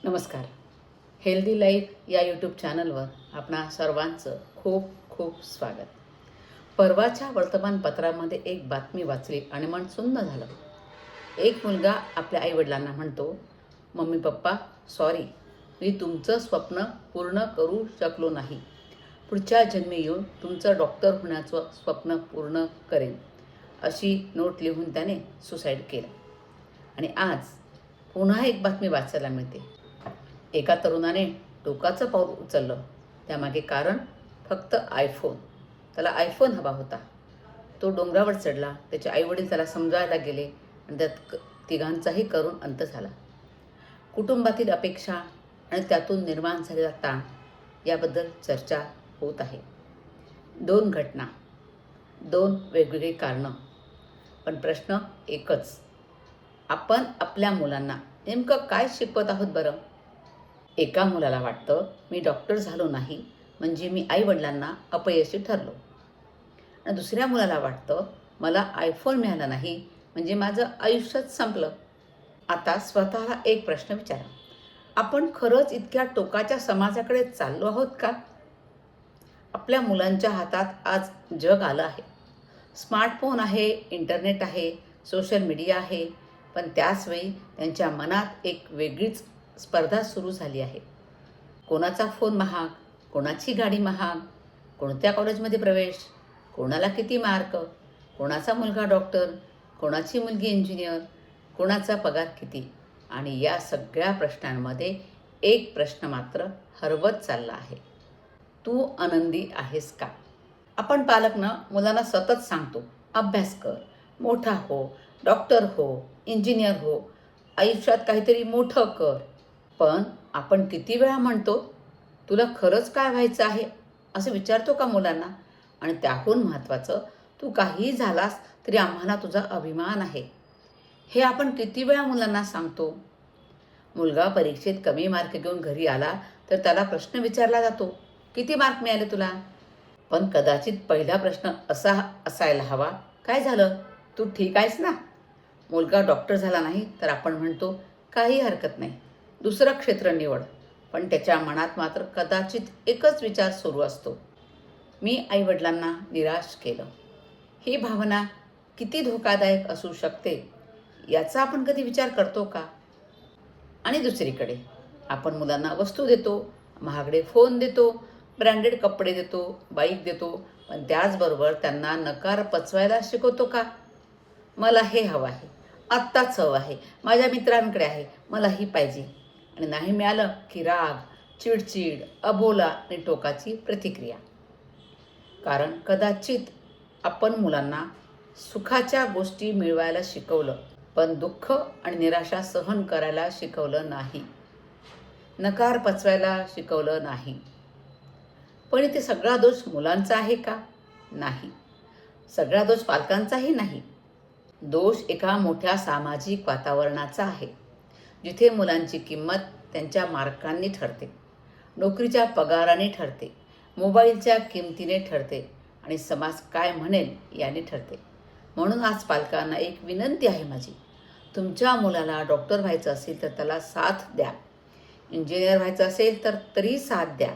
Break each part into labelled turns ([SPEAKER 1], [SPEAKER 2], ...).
[SPEAKER 1] नमस्कार. Healthy life या YouTube चॅनलवर आपणा सर्वांचं खूप खूप स्वागत. परवाच्या वर्तमानपत्रामध्ये एक बातमी वाचली आणि मन सुन्न झालं. एक मुलगा आपल्या आईवडिलांना म्हणतो, मम्मी पप्पा सॉरी, मी तुमचं स्वप्न पूर्ण करू शकलो नाही. पुढच्या जन्मी येऊन तुमचं डॉक्टर होण्याचं स्वप्न पूर्ण करेन. अशी नोट लिहून त्याने सुसाईड केलं. आणि आज पुन्हा एक बातमी वाचायला मिळते. एका तरुणाने टोकाचं पाऊल उचललं. त्यामागे कारण फक्त आयफोन. त्याला आयफोन हवा होता. तो डोंगरावर चढला. त्याचे आईवडील त्याला समजायला गेले आणि त्यात तिघांचाही करून अंत झाला. कुटुंबातील अपेक्षा आणि त्यातून निर्माण झालेला ताण याबद्दल चर्चा होत आहे. 2 घटना, 2 वेगवेगळी कारणं, पण प्रश्न एकच. आपण आपल्या मुलांना नेमकं काय शिकवत आहोत बरं? एका मुलाला वाटतं मी डॉक्टर झालो नाही म्हणजे मी आईवडिलांना अपयशी ठरलो. आणि दुसऱ्या मुलाला वाटतं मला आयफोन मिळाला नाही म्हणजे माझं आयुष्यच संपलं. आता स्वतःला एक प्रश्न विचारा. आपण खरंच इतक्या टोकाच्या समाजाकडे चाललो आहोत का? आपल्या मुलांच्या हातात आज जग आलं आहे. स्मार्टफोन आहे, इंटरनेट आहे, सोशल मीडिया आहे, पण त्याचवेळी त्यांच्या मनात एक वेगळीच स्पर्धा सुरू झाली आहे. कोणाचा फोन महाग, कोणाची गाडी महाग, कोणत्या कॉलेजमध्ये प्रवेश, कोणाला किती मार्क, कोणाचा मुलगा डॉक्टर, कोणाची मुलगी इंजिनियर, कोणाचा पगार किती. आणि या सगळ्या प्रश्नांमध्ये एक प्रश्न मात्र हरवत चालला आहे. तू आनंदी आहेस का? आपण पालकनं मुलांना सतत सांगतो, अभ्यास कर, मोठा हो, डॉक्टर हो, इंजिनियर हो, आयुष्यात काहीतरी मोठं कर. पण आपण किती वेळा म्हणतो, तुला खरंच काय व्हायचं आहे असं विचारतो का मुलांना? आणि त्याहून महत्त्वाचं, तू काहीही झालास तरी आम्हाला तुझा अभिमान आहे, हे आपण किती वेळा मुलांना सांगतो? मुलगा परीक्षेत कमी मार्क घेऊन घरी आला तर त्याला प्रश्न विचारला जातो, किती मार्क मिळाले तुला? पण कदाचित पहिला प्रश्न असा असायला हवा, काय झालं, तू ठीक आहेस ना? मुलगा डॉक्टर झाला नाही तर आपण म्हणतो, काही हरकत नाही, दुसरं क्षेत्र निवड. पण त्याच्या मनात मात्र कदाचित एकच विचार सुरू असतो, मी आईवडिलांना निराश केलं. ही भावना किती धोकादायक असू शकते याचा आपण कधी विचार करतो का? आणि दुसरीकडे आपण मुलांना वस्तू देतो, महागडे फोन देतो, ब्रँडेड कपडे देतो, बाईक देतो, पण त्याचबरोबर त्यांना नकार पचवायला शिकवतो का? मला हे हवं आहे, आत्ताच हवं आहे, माझ्या मित्रांकडे आहे, मलाही पाहिजे. आणि नाही मिळालं की राग, चिडचिड, अबोला आणि टोकाची प्रतिक्रिया. कारण कदाचित आपण मुलांना सुखाच्या गोष्टी मिळवायला शिकवलं, पण दुःख आणि निराशा सहन करायला शिकवलं नाही, नकार पचवायला शिकवलं नाही. पण इथे सगळा दोष मुलांचा आहे का? नाही. सगळा दोष पालकांचाही नाही. दोष एका मोठ्या सामाजिक वातावरणाचा आहे, जिथे मुलांची किंमत त्यांच्या मार्कांनी ठरते, नोकरीच्या पगाराने ठरते, मोबाईलच्या किमतीने ठरते आणि समाज काय म्हणेल याने ठरते. म्हणून आज पालकांना एक विनंती आहे माझी, तुमच्या मुलाला डॉक्टर व्हायचं असेल तर त्याला साथ द्या, इंजिनियर व्हायचं असेल तर तरी साथ द्या,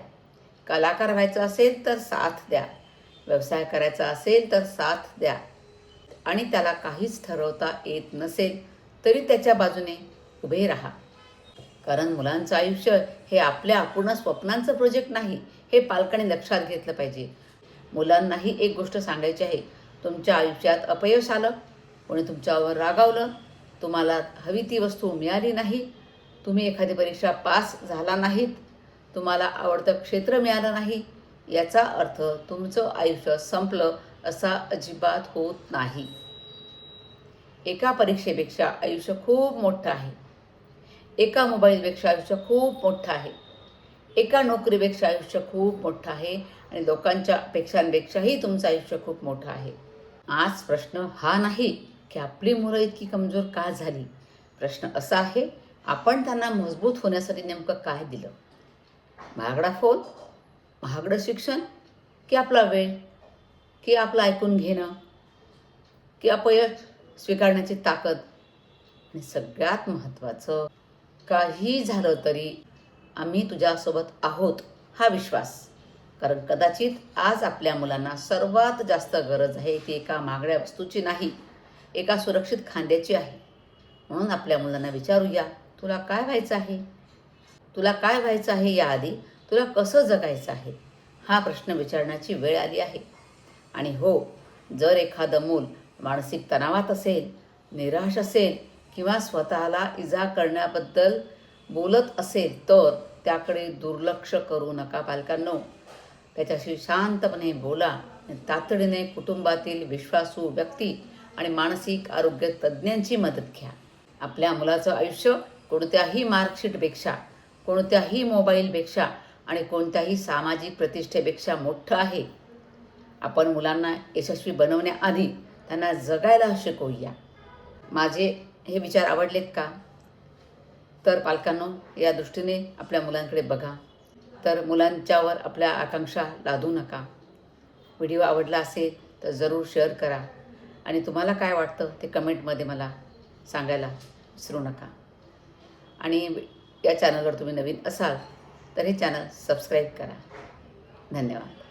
[SPEAKER 1] कलाकार व्हायचं असेल तर साथ द्या, व्यवसाय करायचा असेल तर साथ द्या. आणि त्याला काहीच ठरवता येत नसेल तरी त्याच्या बाजूने उभे राहा. कारण मुलांचं आयुष्य हे आपल्या अपूर्ण स्वप्नांचं प्रोजेक्ट नाही, हे पालकांनी लक्षात घेतलं पाहिजे. मुलांनाही एक गोष्ट सांगायची आहे, तुमच्या आयुष्यात अपयश आलं, कोणी तुमच्यावर रागावलं, तुम्हाला हवी ती वस्तू मिळाली नाही, तुम्ही एखादी परीक्षा पास झाला नाहीत, तुम्हाला आवडतं क्षेत्र मिळालं नाही, याचा अर्थ तुमचं आयुष्य संपलं असा अजिबात होत नाही. एका परीक्षेपेक्षा आयुष्य खूप मोठं आहे. एका मोबाईलपेक्षा आयुष्य खूप मोठं आहे. एका नोकरीपेक्षा आयुष्य खूप मोठं आहे आणि लोकांच्या अपेक्षांपेक्षाही तुमचं आयुष्य खूप मोठं आहे. आज प्रश्न हा नाही की आपली मुलं इतकी कमजोर का झाली. प्रश्न असा आहे, आपण त्यांना मजबूत होण्यासाठी नेमकं काय दिलं? महागडा फोन, महागडं शिक्षण, की आपला वेळ, की आपलं ऐकून घेणं, की अपयश स्वीकारण्याची ताकद? आणि सगळ्यात महत्त्वाचं, काही झालं तरी आम्ही तुझ्यासोबत आहोत हा विश्वास. कारण कदाचित आज आपल्या मुलांना सर्वात जास्त गरज आहे ती एका महागड्या वस्तूची नाही, एका सुरक्षित खांद्याची आहे. म्हणून आपल्या मुलांना विचारूया, तुला काय व्हायचं आहे? तुला काय व्हायचं आहे याआधी तुला कसं जगायचं आहे? हा प्रश्न विचारण्याची वेळ आली आहे. आणि हो, जर एखादं मूल मानसिक तणावात असेल, निराश असेल किंवा स्वतःला इजा करण्याबद्दल बोलत असेल तर त्याकडे दुर्लक्ष करू नका पालकांनो. त्याच्याशी शांतपणे बोला आणि तातडीने कुटुंबातील विश्वासू व्यक्ती आणि मानसिक आरोग्य तज्ज्ञांची मदत घ्या. आपल्या मुलाचं आयुष्य कोणत्याही मार्कशीटपेक्षा, कोणत्याही मोबाईलपेक्षा आणि कोणत्याही सामाजिक प्रतिष्ठेपेक्षा मोठं आहे. आपण मुलांना यशस्वी बनवण्याआधी त्यांना जगायला शिकवूया. माझे हे विचार आवडलेत का? तर पालकांनो, या दृष्टीने आपल्या मुलांकडे बघा. तर मुलांच्यावर आपल्या आकांक्षा लादू नका. व्हिडिओ आवडला असेल तर जरूर शेअर करा आणि तुम्हाला काय वाटतं ते कमेंटमध्ये मला सांगायला विसरू नका. आणि या चॅनलवर तुम्ही नवीन असाल तर हे चॅनल सबस्क्राईब करा. धन्यवाद.